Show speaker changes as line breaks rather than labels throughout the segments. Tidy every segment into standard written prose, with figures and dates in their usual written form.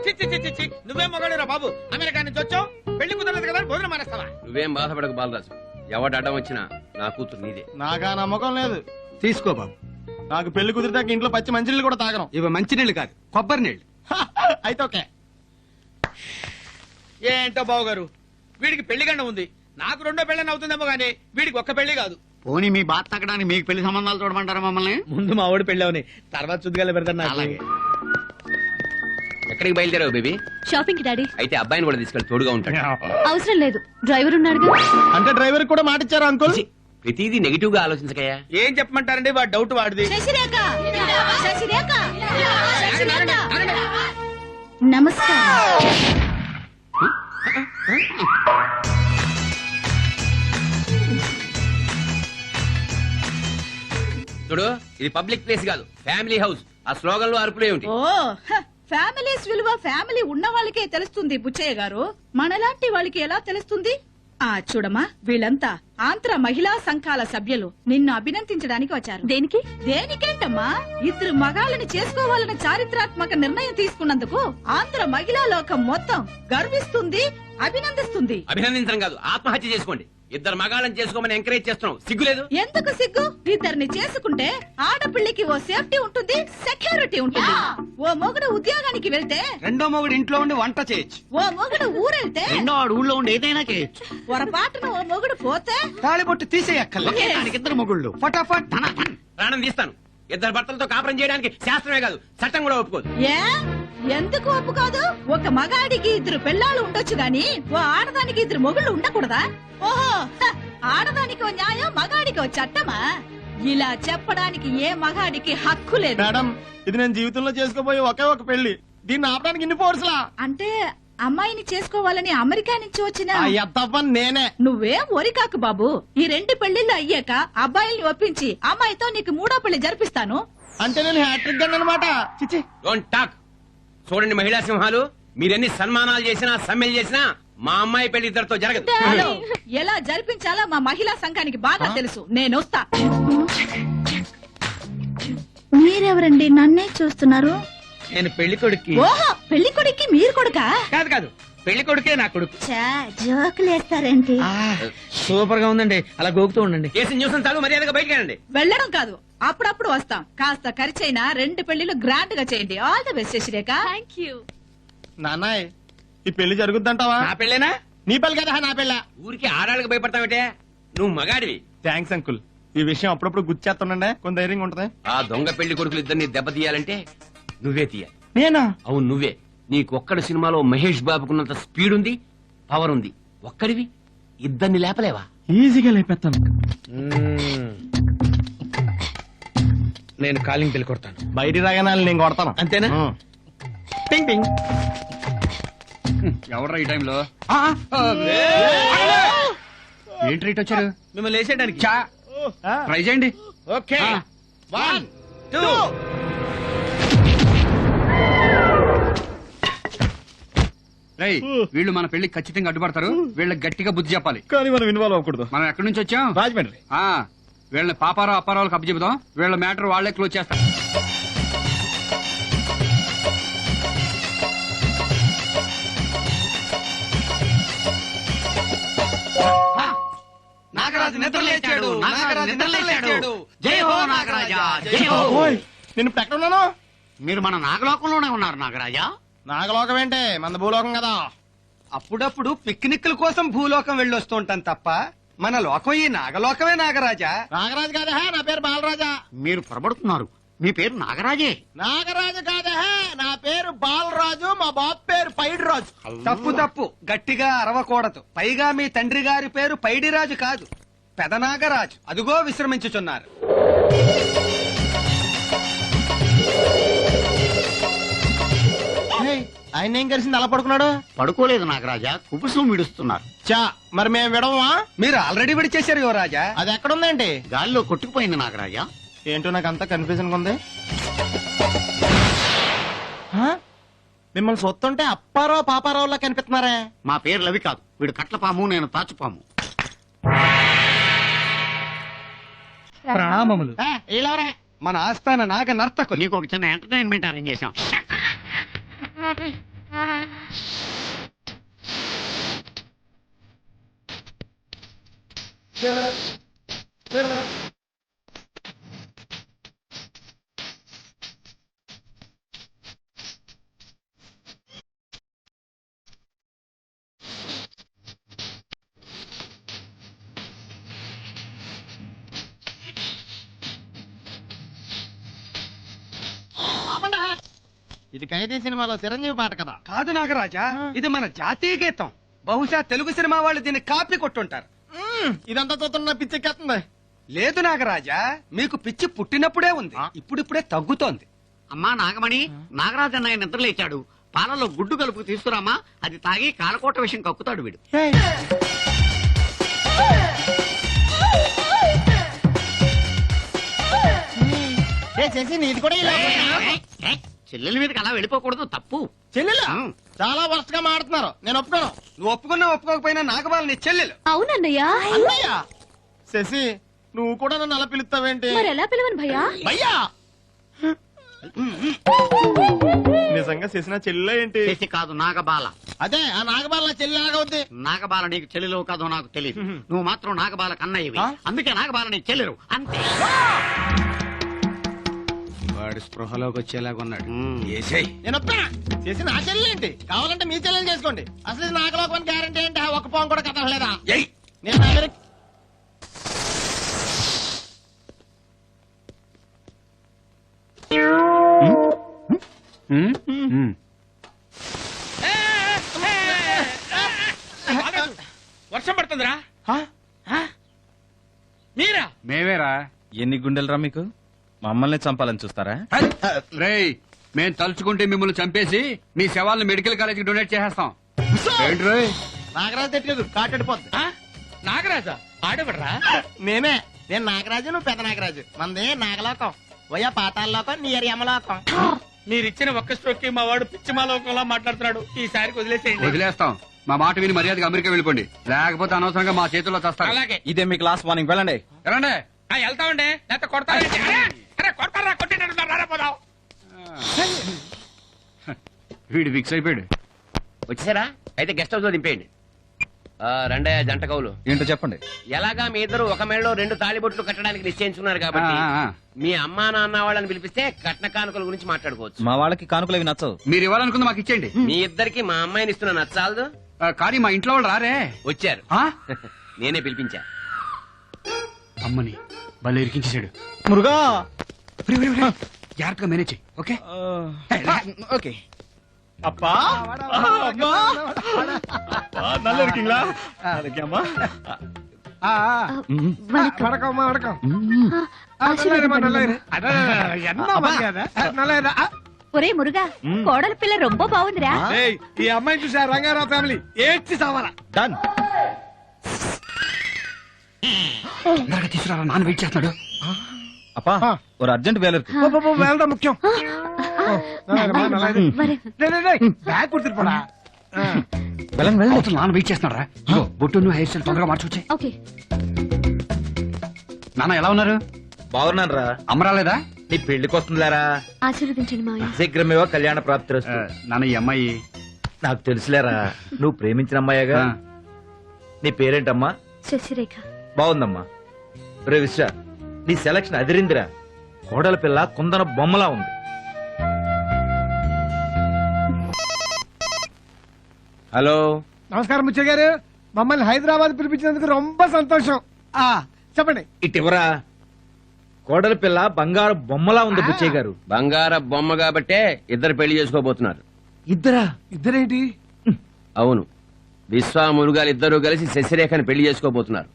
చిచ్చి చిచ్చి చి నువ్వేం మొగాడురా బాబు, అమెరికా నుంచి వచ్చావు, పెళ్లి కుదరదు కదా భోజనం మానేస్తావా?
నువ్వేం బాధపడకు బాలరాజు, ఎవడు అడ్డం వచ్చినా నా కూతురు నీదే.
నాకా నమ్మకం లేదు.
తీసుకో బాబు.
నాకు పెళ్లి కుదిరితే ఇంట్లో పచ్చి మంచినీళ్ళు కూడా తాగను.
ఇవి మంచినీళ్ళు కాదు, కొబ్బరి నీళ్ళు.
అయితే ఓకే.
ఏంటో బాబు గారు, వీడికి పెళ్లి గండ ఉంది, నాకు రెండో పెళ్ళని అవుతుందేమో గానీ వీడికి ఒక్క పెళ్లి కాదు.
పోనీ మీ బాధ తగ్గడానికి మీకు పెళ్లి సంబంధాలు చూడమంటారా మమ్మల్ని?
ముందు మా వాడు పెళ్లి అవని, తర్వాత చుద్దుగా పెడతాను.
అలాగే.
ఎక్కడికి బయలుదేరావు బేబీ?
షాపింగ్ కి డాడీ.
అయితే అబ్బాయిని కూడా తీసుకెళ్ళి తోడుగా ఉంటాడు.
అవసరం లేదు, డ్రైవర్ ఉన్నాడుగా.
అంటే డ్రైవర్ కూడా మాట ఇచ్చారా అంకుల్?
ఛీ, ప్రతిదీ నెగిటివ్ గా ఆలోచించకయ్యా.
ఏం చెప్పమంటారండి, వాడు డౌట్ వాడిది.
నమస్కారం.
చూడు, ఇది పబ్లిక్ ప్లేస్ కాదు, ఫ్యామిలీ హౌస్. ఆ స్లోగన్ లో అరుపులే ఉంటాయి.
ఓ ఫ్యామిలీస్ విలువ ఫ్యామిలీ ఉన్న వాళ్ళకే తెలుస్తుంది బుచ్చయ్య గారు, మనలాంటి వాళ్ళకి ఎలా తెలుస్తుంది? చూడమ్మా, వీళ్ళంతా ఆంధ్ర మహిళా సంఘాల సభ్యులు నిన్ను అభినందించడానికి వచ్చారు.
దేనికి?
దేనికేంటమ్మా, ఇద్దరు మగాళ్ళని చేసుకోవాలని చారిత్రాత్మక నిర్ణయం తీసుకున్నందుకు ఆంధ్ర మహిళా లోకం మొత్తం గర్విస్తుంది, అభినందిస్తుంది.
అభినందించడం కాదు, ఆత్మహత్య చేసుకోండి. ఇద్దరు మగాళ్ళని చేసుకోమని ఎంకరేజ్ చేస్తున్నావు, సిగ్గులేదు?
ఎందుకు సిగ్గు? ఇద్దరిని చేసుకుంటే ఆడపిల్లకి ఓ సేఫ్టీ ఉంటుంది, సెక్యూరిటీ ఉంటుంది. ఓ మొగుడు ఉద్యోగానికి వెళ్తే
రెండో మొగుడు ఇంట్లో ఉండి వంట చేయొచ్చు.
ఓ మొగుడు ఊరెళ్తే
రెండో వాడు ఊళ్ళో ఉండి ఏదైనా చేయొచ్చు.
పొరపాటున ఓ మొగుడు పోతే
తాళిబొట్టు తీసేయక్కర్లే.
ఒకే దానికి ఇద్దరు మొగుళ్ళు.
ఫటాఫట్.
ప్రాణం తీస్తాను. ఇద్దరు భర్తలతో కాపురం చేయడానికి శాస్త్రమే కాదు, చట్టం కూడా ఒప్పుకోదు.
ఏ ఎందుకు ఒప్పుకోదు? ఒక మగాడికి ఇద్దరు పెళ్ళాలు ఉండొచ్చు గాని ఓ ఆడదానికి ఇద్దరు మొగుళ్ళు ఉండకూడదా? ఓహో, ఆడదానికి ఓ న్యాయం, మగాడికి ఓ చట్టమా? ఇలా చెప్పడానికి ఏ మగాడికి హక్కు లేదు.
మేడం, ఇది నేను జీవితంలో చేసుకోబోయే ఒకే ఒక పెళ్లి, దీన్ని ఆపడానికి ఇన్ని ఫోర్స్లా?
అంటే అమ్మాయిని చేసుకోవాలని అమెరికా నుంచి వచ్చిన
తప్ప నేనే.
నువ్వేం ఒరికాకు బాబు. ఈ రెండు పెళ్లిళ్ళు అయ్యాక అబ్బాయిల్ని ఒప్పించి అమ్మాయితో నీకు మూడో పెళ్లి జరిపిస్తాను.
అంటే నేను హ్యాట్రిక్ గన్ అనమాట. చిచ్చి.
Don't talk. చూడండి మహిళా సింహాలు, మీరెన్ని సన్మానాలు చేసినా సమ్మెలు చేసినా మా అమ్మాయి పెళ్లి ఇద్దరితో జరగదు.
హలో, ఎలా జరిపించాలో మా మహిళా సంఘానికి బాగా తెలుసు. నేను వస్తా. మీరెవరండి నన్నే చూస్తున్నారు?
నేను పెళ్లి కొడుక్కి.
ఓహో, పెళ్లి కొడుక్కి మీరు కొడుకా?
కాదు కాదు, పెళ్లి కొడుకే నా కొడుకు.
జోకులు వేస్తారేంటి?
సూపర్ గా ఉందండి, అలా గోకుతూ ఉండండి.
కేసు న్యూస్ చాలు, మర్యాదగా బయటికి రండి.
వెళ్ళడం కాదు, అప్పుడప్పుడు వస్తాం. కాస్త ఖర్చైనా రెండు పెళ్లిలు గ్రాండ్ గా చేయండి. All the best Sasirekha.
Thank you.
నాన్నాయ్, ఈ పెళ్లి జరుగుద్దంటావా?
నా పెళ్ళేనా?
నీ పెళ్లి కదా, నా పెళ్ళ.
ఊరికి ఆడాళ్ళకి భయపడతావేటే, నువ్వు మగాడివి.
Thanks uncle. ఈ విషయం అప్పుడప్పుడు గుర్చేస్తుండే, కొంత ధైర్యంగా ఉంటది.
ఆ దొంగ పెళ్లి కొడుకులు ఇద్దరిని దెబ్బతీయాలంటే నువ్వే తీయాలి.
నేనా?
అవును నువ్వే. నీకొక్కడు సినిమాలో మహేష్ బాబుకున్నంత స్పీడ్ ఉంది, పవర్ ఉంది. ఒక్కడివి ఇద్దరిని లేపలేవా?
ఈజీగా లేపెత్తాను.
నేను కాలింగ్ పెళ్లి కొడతాను.
బయటికి రాగానే నేను కొడతాను.
అంతేనా?
Ping ping.
ఎవడ్రా ఈ టైంలో? ఏంటి రేట్ వచ్చారు?
మిమ్మల్ని వేసేయడానికి.
ట్రై చేయండి.
ఓకే, 1 2.
రేయ్, వీళ్ళు మన పెళ్లికి ఖచ్చితంగా అడ్డుపడతారు. వీళ్ళకి గట్టిగా బుద్ధి చెప్పాలి.
కానీ మనం ఇన్వాల్వ్ అవ్వకూడదు.
మనం ఎక్కడి నుంచి వచ్చాం?
రాజమండ్రి.
వీళ్ళని పాపారావు అప్పారావులకు అప్పచెబుదాం. వీళ్ళ మ్యాటర్ వాళ్లే క్లోజ్ చేస్తారు.
నాగరాజు నిద్రలేచాడు. నాగరాజు నిద్రలేచాడు. జై హో నాగరాజా, జై హో.
నేను ఇప్పుడు ఎక్కడ ఉన్నాను?
మీరు మన నాగలోకంలోనే ఉన్నారు నాగరాజా.
నాగలోకం ఏంటే, మన భూలోకం కదా.
అప్పుడప్పుడు పిక్నిక్ల కోసం భూలోకం వెళ్ళొస్తూ ఉంటాం తప్ప మన లోకం ఈ నాగలోకమే నాగరాజా.
నాగరాజు కాదా, నా పేరు బాలరాజా.
మీరు పొరబడుతున్నారు. మీ పేరు నాగరాజే.
నాగరాజు కాదా, నా పేరు బాలరాజు. మా బాబు పేరు పైడి రాజు.
తప్పు తప్పు, గట్టిగా అరవకూడదు. పైగా మీ తండ్రి గారి పేరు పైడిరాజు కాదు, పెదనాగరాజు. అదుగో విశ్రమించుచున్నారు.
ఆయన ఏం కలిసింది అలా పడుకున్నాడు?
పడుకోలేదు నాగరాజా, కుబుసం విడుస్తున్నారు.
చా, మరి మేము విడవమా?
మీరు ఆల్రెడీ విడిచేశారు యువరాజా.
అది ఎక్కడుందండి?
గాల్లో కొట్టుకుపోయింది నాగరాజా.
ఏంటో నాకు అంతా కన్ఫ్యూజన్ ఉంది. మిమ్మల్ని సొత్తుంటే అప్పారావు పాపారావులా కనిపిస్తున్నారే.
మా పేర్లు అవి కాదు. వీడు కట్లపాము, నేను తాచుపాము.
ప్రణామములు. మన ఆస్థాన నాగ నర్తకులు.
నీకు ఒక చిన్న ఎంటర్టైన్మెంట్ అరేంజ్ చేశాం.
ఇది ఖైదీ సినిమాలో చిరంజీవి పాట కదా.
కాదు నాగరాజా, ఇది మన జాతీయ గీతం. బహుశా తెలుగు సినిమా వాళ్ళు దీన్ని కాపీ కొట్టుంటారు.
ఇదంతా చూస్తున్న పిచ్చెక్కేస్తుంది.
లేదు నాగరాజా, మీకు పిచ్చి పుట్టినప్పుడే ఉంది, ఇప్పుడిప్పుడే తగ్గుతోంది.
అమ్మా నాగమణి, నాగరాజన్న నిద్రలేచాడు. పాలలో గుడ్డు కలుపు తీసుకురామా, అది తాగి కాలకోట విషయం కక్కుతాడు వీడు.
చేసి నీది కూడా ఇలా
చెల్లెల మీదకి అలా వెళ్ళిపోకూడదు, తప్పు.
చెల్లెలు చాలా వరస్ట్ గా మాడుతున్నారు. నేను ఒప్పుకోను.
నువ్వు ఒప్పుకున్నా ఒప్పుకోకపోయినా నాగబాల నీ చెల్లెలు.
అవునన్నయ్య.
అన్నయ్య శశి, నువ్వు కూడా నన్ను అలా పిలుస్తావేంటి?
మరి ఎలా పిలవను భయ్యా?
భయ్యా నిజంగా శశి నా చెల్లె ఏంటి?
చేసి కాదు నాగబాల.
అదే ఆ నాగబాల నా చెల్లి ఎలాగవుద్ది?
నాగబాల నీకు చెల్లెలు కాదో నాకు తెలియదు. నువ్వు మాత్రం నాగబాల కన్నయ్యవి, అందుకే నాగబాల నీ చెల్లెలు అంతే.
వాడి స్పృహలోకి వచ్చేలాగా ఉన్నాడు.
నేను ఒప్పుకోనా? శశి నా చెల్లి ఏంటి? కావాలంటే మీ చెల్లెలు చేసుకోండి. అసలు ఇది నాగలోకం గ్యారంటీ ఏంటి? ఒక్క పోం కూడా కదలలేదా? నేను అమెరికా
వర్షం పడుతుందిరా. మీరా?
మేమేరా.
ఎన్ని గుండెలరా మీకు? మమ్మల్ని చంపాలని చూస్తారా?
రేయ్, మేం తలుచుకుంటే మిమ్మల్ని చంపేసి మీ శవాలను మెడికల్ కాలేజీకి డొనేట్ చేసేస్తాం. ఏంటి రోయ్?
నాగరాజు తెట్లేదు, కాటడిపోద్ది.
ఆ? నాగరాజా ఆడబడరా?
నేనే. నేను నాగరాజు, నువ్వు పెద్ద నాగరాజు. మంది నాగలోకం, పోయా పాతాళలోకం, నీరు యమలోకం.
మీరిచ్చిన ఒక్క స్ట్రోక్ కి మా వాడు పిచ్చిమాలోకంలా మాట్లాడుతున్నాడు. ఈసారికి వదిలేసేయండి.
వదిలేస్తాం. మా మాట విని మర్యాదగా అమెరికా వెళ్ళిపోండి, లేకపోతే అనవసరంగా మా చేతుల్లో చస్తారు.
అలాగే.
ఇదే మీ క్లాస్ వార్నింగ్. వెళ్ళండి.
ఎలాండే
వెళ్తామండి, లేకపోతే కొడతారండి. అరే కొడతారా? కొట్టినట్టున్నారా? పోదాం.
వీడు ఫిక్స్ అయిపోయాడు.
వచ్చేసారా? అయితే గెస్ట్ హౌస్ లో దింపేయండి. రెండే జంట కవులు.
ఏంటో చెప్పండి.
ఎలాగా మీ ఇద్దరు ఒక మేడలో 2 తాళిబొట్లు కట్టడానికి నిశ్చయించుకున్నారు కాబట్టి మీ అమ్మా నాన్న వాళ్ళని పిలిపిస్తే కట్న కానుకల గురించి మాట్లాడుకోవచ్చు.
మా వాళ్ళకి కానుకలు అవి నచ్చవు.
మీరు ఇవ్వాలనుకుంది మాకు ఇచ్చేయండి.
మీ ఇద్దరికి మా అమ్మాయిని ఇస్తున్న నచ్చాలదు.
కానీ మా ఇంట్లో వాళ్ళు రారే.
వచ్చారు, నేనే పిలిపించా.
అమ్మని భలే ఇరికించేశాడు.
మురుగా.
జాగ్రత్తగా మేనేజ్ చెయ్యి. Okay
okay.
அப்பா
நல்லா இருக்கீங்களா? அம்மா
వణకం.
వణకం.
ఒరే మురుగా, కోడల పిల్ల రొంబ బాగుందిరా.
ఈ అమ్మాయిని చూసా రంగారావు ఫ్యామిలీ ఏడ్చి సావాలా.
డన్.
తొందరగా తీసుకురా, నాన్న వెయిట్ చేస్తున్నాడు.
அப்பா ஒரு அர்ஜென்ட் வேலை இருக்கு.
వెళ్ళడం ముఖ్యం.
బ్యాగ్ కుర్తిపోడా.
అవతల నాన్న వెయిట్ చేస్తున్నారా? బొట్టు హెయిర్ స్టైల్ తొందరగా మార్చొచ్చే.
ఓకే.
నాన్న ఎలా ఉన్నారు?
బాగున్నాను రా.
అమ్మరాలేదా?
నీ పెళ్లికి వస్తుందిలేరా.
ఆశీర్వదించండి మావయ్య.
శీఘ్రమేవో కళ్యాణ ప్రాప్తి.
నాన్న ఈ అమ్మాయి
నాకు తెలుసులేరా, నువ్వు ప్రేమించిన అమ్మాయిగా. నీ పేరేంటమ్మా?
శశిరేఖ.
బాగుందమ్మా. రే విశ్వ, నీ సెలక్షన్ అదిరిందిరా. కోడల పిల్ల కుందన బొమ్మలా ఉంది. హలో.
నమస్కారం ముచ్చయ్య గారు, మమ్మల్ని హైదరాబాద్ పిలిపించినందుకు రొంబ సంతోషం. చెప్పండి.
ఇటివరా, కోడల పిల్ల బంగారు బొమ్మలా ఉంది బుచ్చయ్య గారు.
బంగార బొమ్మ కాబట్టే ఇద్దరు పెళ్లి చేసుకోబోతున్నారు.
ఇద్దరా?
ఇద్దరేంటి?
అవును, విశ్వ మురుగాలు ఇద్దరు కలిసి శశిరేఖని పెళ్లి చేసుకోబోతున్నారు.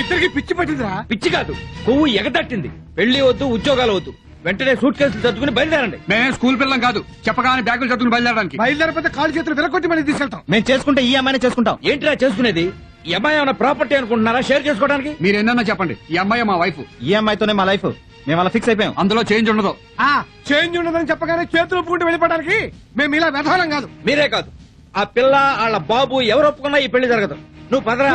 ఇద్దరికి పిచ్చి పట్టిందిరా.
పిచ్చి కాదు, కొవ్వు ఎగతట్టింది. పెళ్లి వద్దు, ఉద్యోగాలు వద్దు, వెంటనే సూట్ కేసులు చదువుకుని బయలుదేరండి.
మేమే స్కూల్ పిల్లం కాదు, చెప్పగానే బ్యాగులు చదువుకుని బయలుదేరడానికి.
బయలుదేరపోతే కాలు చేతులు విరగొట్టి మళ్ళీ తీసుకెళ్తాం.
మేము చేసుకుంటే ఈ అమ్మాయిని చేసుకుంటాం. ఏంటిరా చేసుకునేది? ఈ అమ్మాయి ఏమైనా ప్రాపర్టీ అనుకుంటున్నారా షేర్ చేసుకోవడానికి?
మీరు ఏందన్నా చెప్పండి, ఈ అమ్మాయి మా వైఫ్.
ఈ అమ్మాయితోనే మా లైఫ్. మేము అలా ఫిక్స్ అయిపోయాం.
అందులో చేంజ్ ఉండదు.
చేంజ్ ఉండదని చెప్పగానే చేతులు ఒప్పుకుంటూ వెళ్ళిపోవడానికి మేము ఇలా వ్యధవలం కాదు.
మీరే కాదు, ఆ పిల్ల వాళ్ళ బాబు ఎవరు ఒప్పుకున్నా ఈ పెళ్లి జరగదు. నువ్వు పదరా.